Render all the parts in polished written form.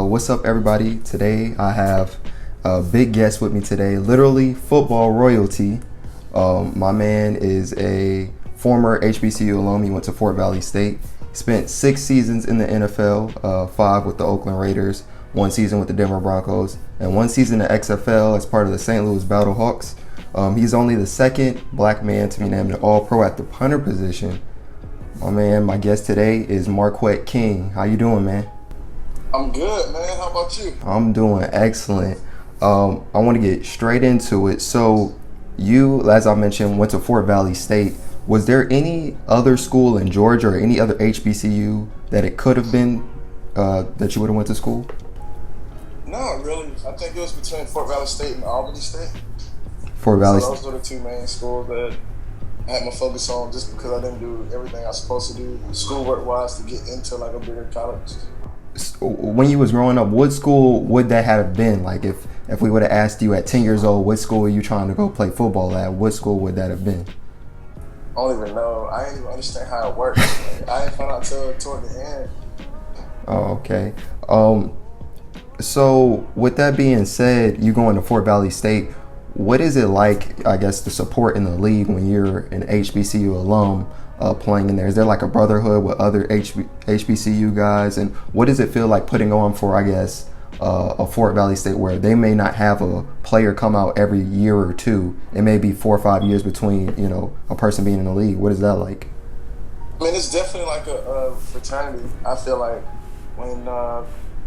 What's up, everybody? Today I have a big guest with me today, literally football royalty. My man is a former HBCU alum. He went to Fort Valley State. Spent 6 seasons in the NFL, 5 with the Oakland Raiders, 1 season with the Denver Broncos, and 1 season in XFL as part of the St. Louis Battlehawks. He's only the second black man to be named an All-Pro at the punter position. My guest today is Marquette King. How you doing, man? I'm good, man. How about you? I'm doing excellent. I want to get straight into it. So you, as I mentioned, went to Fort Valley State. Was there any other school in Georgia or any other HBCU that it could have been that you would have went to school? No, really. I think it was between Fort Valley State and Albany State. Fort Valley So those were the 2 main schools that I had my focus on, just because I didn't do everything I was supposed to do schoolwork-wise to get into like a bigger college. When you was growing up, what school would that have been? Like if we would have asked you at 10 years old, what school are you trying to go play football at? What school would that have been? I don't even know. I didn't even understand how it worked. Like, I didn't find out until toward the end. Oh, okay. So with that being said, you going to Fort Valley State, what is it like, I guess, the support in the league when you're an HBCU alum playing in there? Is there like a brotherhood with other HBCU guys? And what does it feel like putting on for, I guess, a Fort Valley State where they may not have a player come out every year or 2? It may be 4 or 5 years between, a person being in the league. What is that like? I mean, it's definitely like a fraternity. I feel like when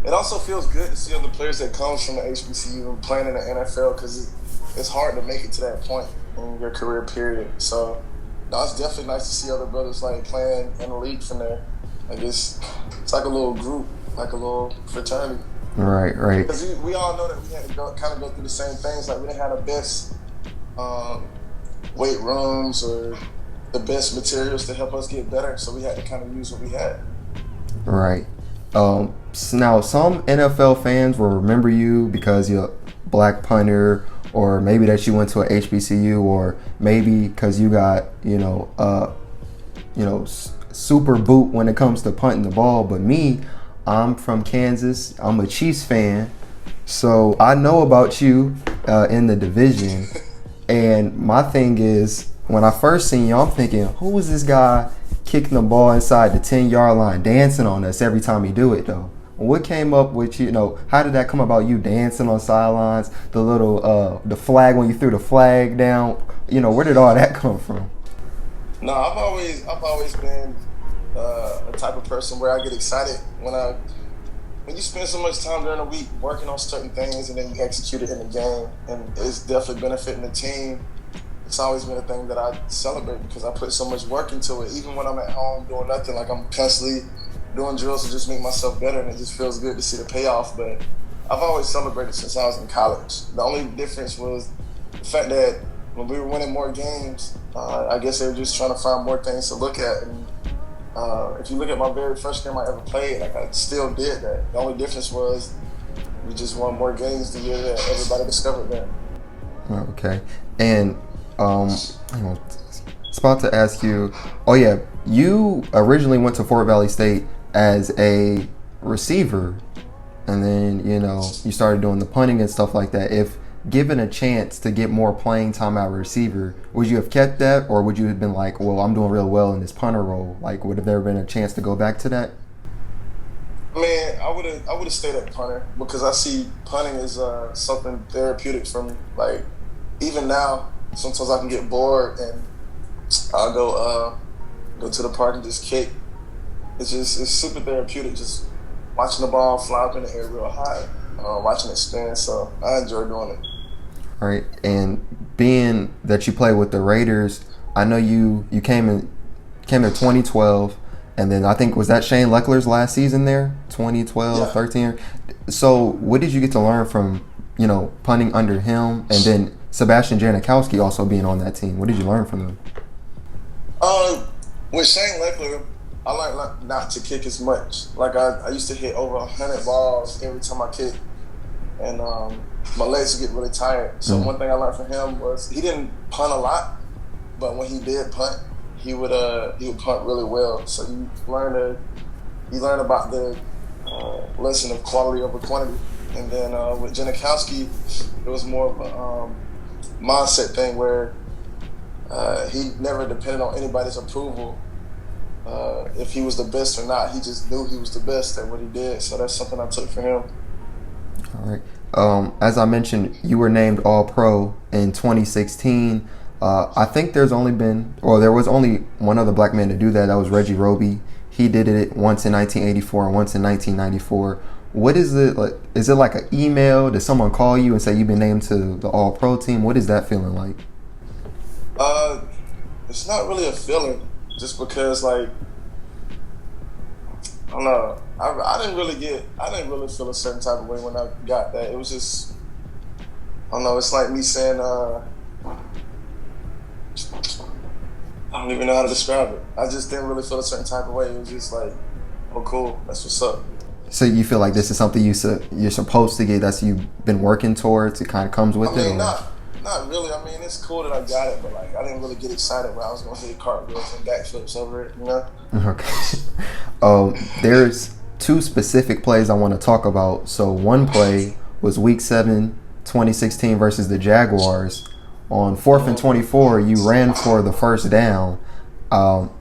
it also feels good to see other players that comes from the HBCU and playing in the NFL, because it's hard to make it to that point in your career period. So no, it's definitely nice to see other brothers like playing in the league from there. Like it's like a little group, like a little fraternity. Right. Because we all know that we had to go through the same things. Like we didn't have the best weight rooms or the best materials to help us get better. So we had to kind of use what we had. Right. Now some NFL fans will remember you because you're a black punter, or maybe that you went to a HBCU, or maybe because you got, super boot when it comes to punting the ball. But me, I'm from Kansas. I'm a Chiefs fan. So I know about you in the division. And my thing is, when I first seen you, I'm thinking, who is this guy kicking the ball inside the 10-yard line, dancing on us every time he do it, though? What came up with how did that come about, you dancing on sidelines, the little the flag when you threw the flag down, where did all that come from? No, I've always been a type of person where I get excited when you spend so much time during the week working on certain things and then you execute it in the game, and it's definitely benefiting the team. It's always been a thing that I celebrate because I put so much work into it. Even when I'm at home doing nothing, like I'm constantly doing drills to just make myself better, and it just feels good to see the payoff. But I've always celebrated since I was in college. The only difference was the fact that when we were winning more games, I guess they were just trying to find more things to look at. And if you look at my very first game I ever played, like I still did that. The only difference was we just won more games the year that everybody discovered that. Okay. And I was about to ask you, you originally went to Fort Valley State as a receiver, and then you started doing the punting and stuff like that. If given a chance to get more playing time at receiver, would you have kept that, or would you have been like, well, I'm doing real well in this punter role? Like, would have there been a chance to go back to that? Man, I would have stayed at punter, because I see punting as something therapeutic for me. Like even now, sometimes I can get bored and I'll go to the park and just kick. It's super therapeutic, just watching the ball fly up in the air real high, watching it spin. So I enjoy doing it. All right, and being that you play with the Raiders, I know you came in 2012, and then I think, was that Shane Leckler's last season there, 2012, Yeah. 13? So what did you get to learn from punting under him, and then Sebastian Janikowski also being on that team? What did you learn from them? With Shane Leckler, I learned not to kick as much. Like I used to hit over 100 balls every time I kicked, and my legs would get really tired. So one thing I learned from him was he didn't punt a lot, but when he did punt, he would punt really well. So you learn about the lesson of quality over quantity. And then with Janikowski, it was more of a mindset thing where he never depended on anybody's approval if he was the best or not. He just knew he was the best at what he did. So that's something I took for him. All right. As I mentioned, you were named All-Pro in 2016. I think there was only one other black man to do that. That was Reggie Roby. He did it once in 1984 and once in 1994. What is it like? Is it like an email? Did someone call you and say you've been named to the All-Pro team? What is that feeling like? It's not really a feeling, just because like I don't know. I didn't really feel a certain type of way when I got that. It was just, I don't know. It's like me saying, I don't even know how to describe it. I just didn't really feel a certain type of way. It was just like, oh, cool, that's what's up. So you feel like this is something you're supposed to get, that's you've been working towards, it kind of comes with it? Not really. I mean, it's cool that I got it, but like I didn't really get excited when I was going to hit cartwheels and backflips over it, you know? Okay. There's two specific plays I want to talk about. So one play was Week 7, 2016 versus the Jaguars. On 4th and 24, you ran for the first down.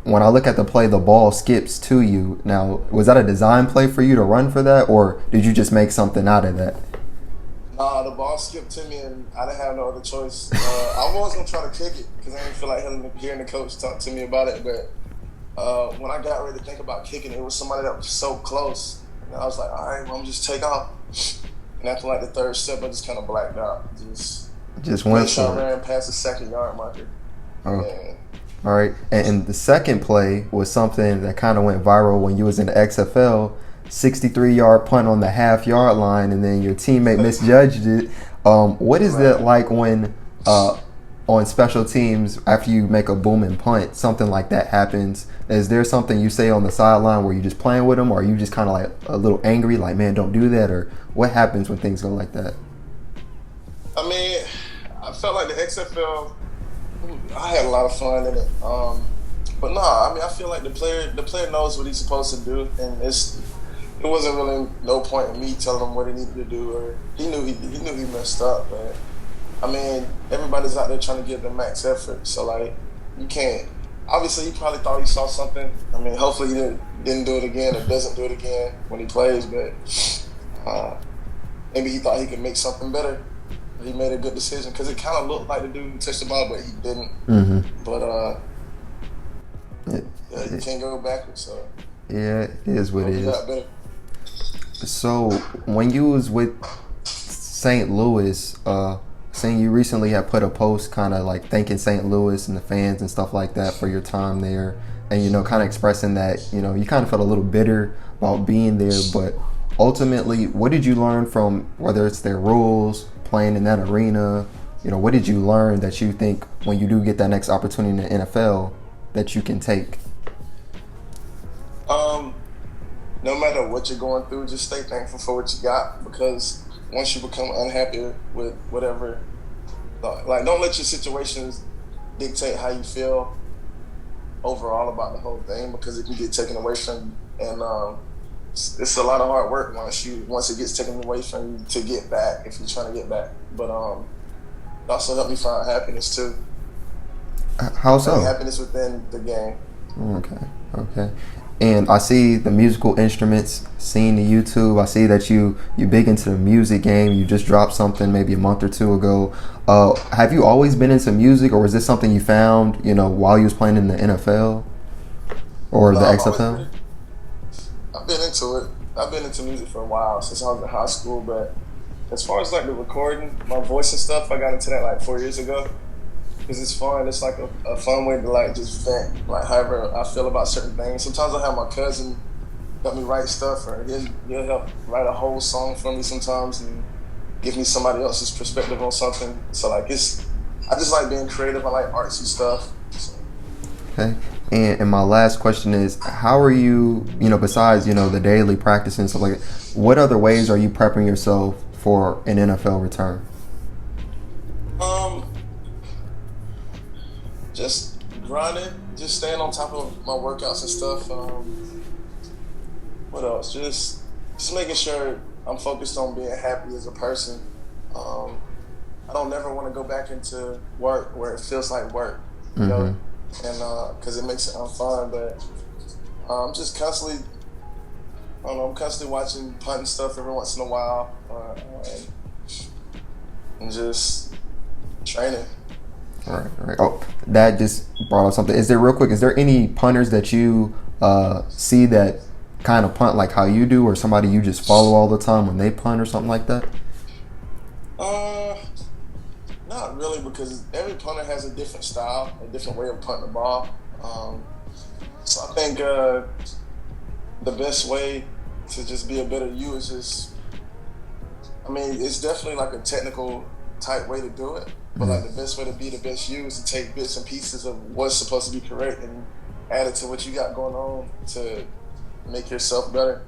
When I look at the play, the ball skips to you. Now, was that a design play for you to run for that, or did you just make something out of that? The ball skipped to me, and I didn't have no other choice. I was going to try to kick it because I didn't feel like hearing the coach talk to me about it. But when I got ready to think about kicking, it was somebody that was so close. And I was like, all right, well, I'm just take off. And after like the third step, I just kind of blacked out. Just went for it. I ran past the 2nd-yard marker. Oh. And, all right. And the second play was something that kind of went viral when you was in the XFL. 63-yard punt on the half-yard line, and then your teammate misjudged it. What is that like when on special teams, after you make a booming punt, something like that happens? Is there something you say on the sideline where you're just playing with them, or are you just kind of like a little angry, like, man, don't do that? Or what happens when things go like that? I mean, I felt like the XFL, I had a lot of fun in it. But I mean, I feel like the player knows what he's supposed to do, and it wasn't really no point in me telling him what he needed to do, or he knew he messed up. But I mean, everybody's out there trying to give their max effort, so like you can't. Obviously, he probably thought he saw something. I mean, hopefully he didn't do it again or doesn't do it again when he plays. But maybe he thought he could make something better. He made a good decision because it kind of looked like the dude touched the ball, but he didn't. Mm-hmm. But you can't go backwards. So yeah, it is what it is. So when you was with St. Louis, saying you recently had put a post kind of like thanking St. Louis and the fans and stuff like that for your time there, and kind of expressing that you kind of felt a little bitter about being there, but ultimately, what did you learn from, whether it's their rules, playing in that arena, what did you learn that you think when you do get that next opportunity in the NFL that you can take? No matter what you're going through, just stay thankful for what you got, because once you become unhappy with whatever, like don't let your situations dictate how you feel overall about the whole thing, because it can get taken away from you. And it's a lot of hard work once it gets taken away from you to get back, if you're trying to get back. But it also helped me find happiness too. How so? Happiness within the game. Okay. And I see the musical instruments, seeing the YouTube. I see that you're big into the music game. You just dropped something maybe a month or two ago. Have you always been into music, or was this something you found, while you was playing in the NFL or the XFL? I've been into it. I've been into music for a while, since I was in high school. But as far as like the recording, my voice and stuff, I got into that like 4 years ago. Because it's fun. It's like a fun way to like just vent, like however I feel about certain things. Sometimes I have my cousin help me write stuff, or he'll help write a whole song for me sometimes and give me somebody else's perspective on something. So like I just like being creative. I like artsy stuff. So. Okay. And my last question is, how are you, besides, the daily practice and stuff like that, what other ways are you prepping yourself for an NFL return? Just grinding, just staying on top of my workouts and stuff. What else? Just just making sure I'm focused on being happy as a person. I don't never want to go back into work where it feels like work, you know, and because it makes it unfun. But I'm just constantly, I don't know, I'm constantly watching punt and stuff every once in a while, and just training. All right. Oh, that just brought up something. Is there any punters that you see that kind of punt like how you do, or somebody you just follow all the time when they punt or something like that? Not really, because every punter has a different style, a different way of punting the ball. So I think the best way to just be a better you is just, I mean, it's definitely like a technical type way to do it, but like the best way to be the best you is to take bits and pieces of what's supposed to be correct and add it to what you got going on to make yourself better.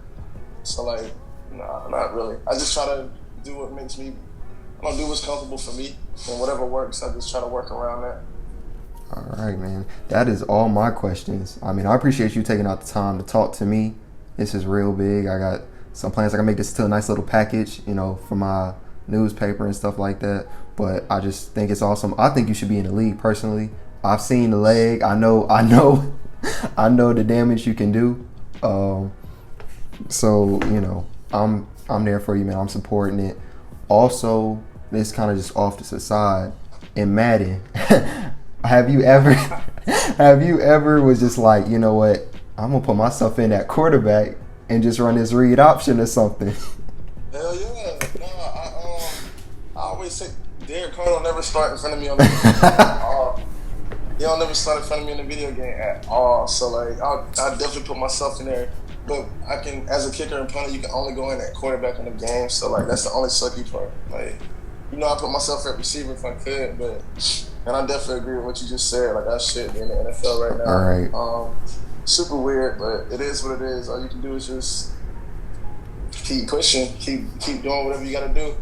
So like, nah, not really. I just try to do what makes me, I don't do what's comfortable for me, and whatever works, I just try to work around that. All right, man. That is all my questions. I mean, I appreciate you taking out the time to talk to me. This is real big. I got some plans. I can make this to a nice little package, you know, for my newspaper and stuff like that. But I just think it's awesome. I think you should be in the league personally. I've seen the leg. I know the damage you can do. So, you know, I'm there for you, man. I'm supporting it. Also, this kind of just off to the side. In Madden, have you ever was just like, you know what, I'm gonna put myself in that quarterback and just run this read option or something? Hell yeah. No, I always say Derek Carr don't never start in front of me on the video game. He don't never start in front of me in the video game at all. So like I'll definitely put myself in there. But I can, as a kicker and punter, you can only go in at quarterback in the game. So like that's the only sucky part. Like, you know, I put myself at receiver if I could, but and I definitely agree with what you just said. Like I should be in the NFL right now. All right. Super weird, but it is what it is. All you can do is just keep pushing, keep doing whatever you got to do.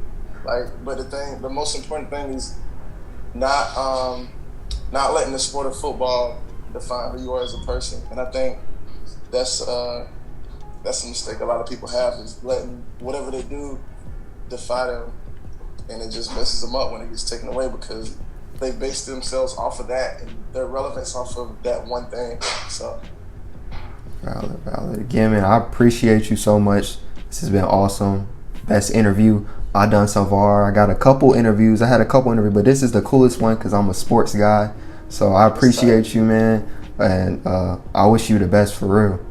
Like, but the most important thing is not letting the sport of football define who you are as a person. And I think that's a mistake a lot of people have, is letting whatever they do define them, and it just messes them up when it gets taken away because they base themselves off of that and their relevance off of that one thing. So valid. Again, man, I appreciate you so much. This has been awesome. Best interview I've done so far. I had a couple interviews, but this is the coolest one because I'm a sports guy. So I appreciate you, man, and I wish you the best for real.